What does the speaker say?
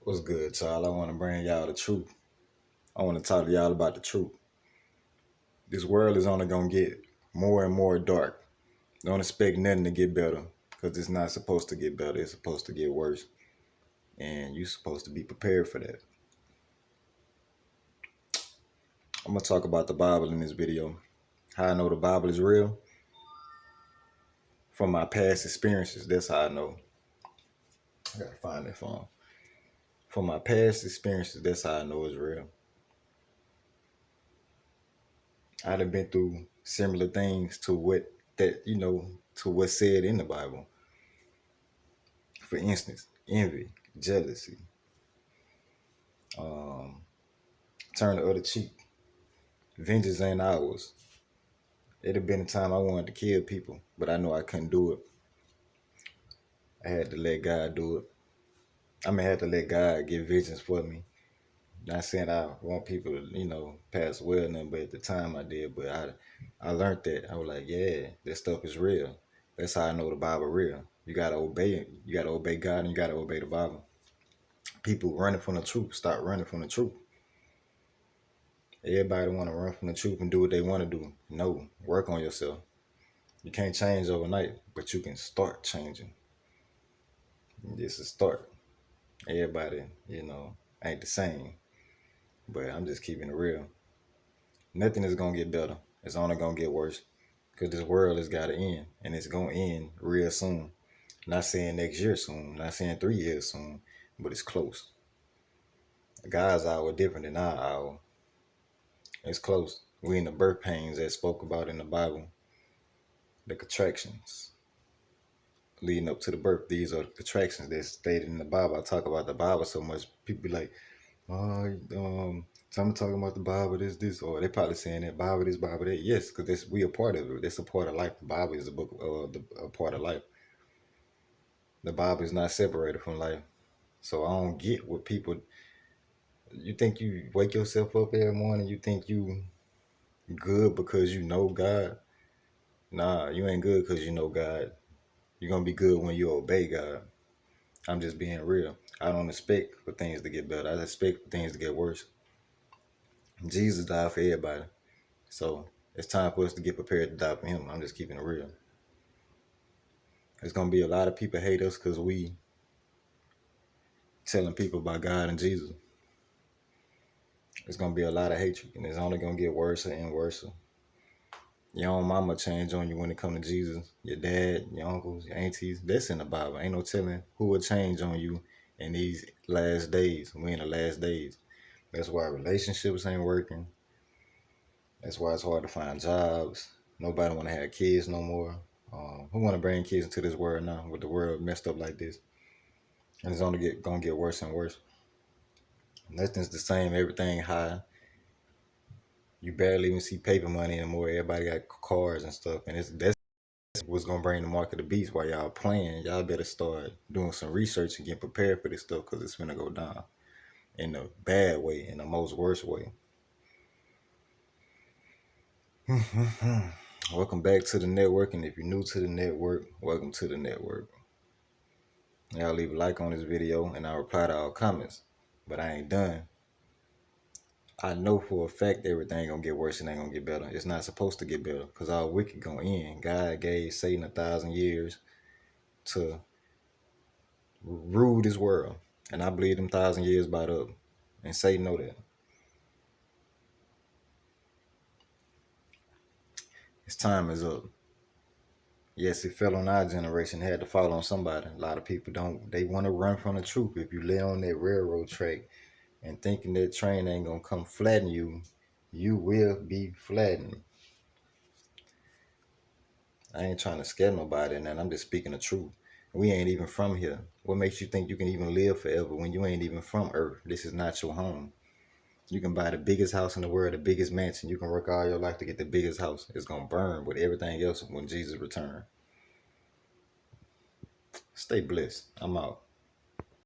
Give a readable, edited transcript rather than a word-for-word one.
What's good, y'all? I want to bring y'all the truth. I want to talk to y'all about the truth. This world is only going to get more and more dark. Don't expect nothing to get better because it's not supposed to get better. It's supposed to get worse. And you're supposed to be prepared for that. I'm going to talk about the Bible in this video. How I know the Bible is real? From my past experiences. That's how I know. I got to find that phone. From my past experiences, that's how I know it's real. I'd have been through similar things to what to what's said in the Bible. For instance, envy, jealousy, turn the other cheek, vengeance ain't ours. It'd have been a time I wanted to kill people, but I know I couldn't do it. I had to let God do it. I had to let God get vengeance for me. Not saying I want people to, pass away or nothing, but at the time I did. But I learned that. I was like, yeah, this stuff is real. That's how I know the Bible real. You gotta obey it. You gotta obey God and you gotta obey the Bible. People running from the truth, stop running from the truth. Everybody want to run from the truth and do what they want to do. No, work on yourself. You can't change overnight, but you can start changing. This is start. Everybody, ain't the same. But I'm just keeping it real. Nothing is going to get better. It's only going to get worse. Because this world has got to end. And it's going to end real soon. Not saying next year soon. Not saying 3 years soon. But it's close. God's hour different than our hour. It's close. We in the birth pains that spoke about in the Bible. The contractions leading up to the birth. These are the contractions that's stated in the Bible. I talk about the Bible so much. People be like, I'm talking about the Bible, this, or they probably saying that Bible this, Bible that. Yes, because we a part of it. That's a part of life. The Bible is a book, a part of life. The Bible is not separated from life. So I don't get what people. You think you wake yourself up every morning? You think you good because you know God? Nah, you ain't good because you know God. You're gonna be good when you obey God. I'm just being real. I don't expect for things to get better. I expect for things to get worse. Jesus died for everybody. So it's time for us to get prepared to die for him. I'm just keeping it real. There's going to be a lot of people hate us because we telling people about God and Jesus. There's going to be a lot of hatred, and it's only going to get worse and worse. Your own mama change on you when it comes to Jesus. Your dad, your uncles, your aunties. That's in the Bible. Ain't no telling who will change on you in these last days. We in the last days. That's why relationships ain't working. That's why it's hard to find jobs. Nobody want to have kids no more. Who want to bring kids into this world now with the world messed up like this? And it's only gonna get worse and worse. Nothing's the same. Everything high. You barely even see paper money anymore. Everybody got cars and stuff, and that's what's gonna bring the mark of the beast. While y'all playing, y'all better start doing some research and get prepared for this stuff because it's gonna go down in a bad way, in the most worst way. Welcome back to the network, and if you're new to the network, welcome to the network. Y'all leave a like on this video, and I'll reply to all comments. But I ain't done. I know for a fact everything gonna get worse and ain't gonna get better. It's not supposed to get better because all wicked gonna end. God gave Satan 1,000 years to rule this world, and I believe them 1,000 years about up. And Satan know that. His time is up. Yes, it fell on our generation. It had to fall on somebody. A lot of people don't. They want to run from the truth. If you lay on that railroad track and thinking that train ain't gonna come flatten you, you will be flattened. I ain't trying to scare nobody, and I'm just speaking the truth. We ain't even from here. What makes you think you can even live forever when you ain't even from Earth? This is not your home. You can buy the biggest house in the world, the biggest mansion. You can work all your life to get the biggest house. It's gonna burn with everything else when Jesus returns. Stay blessed. I'm out.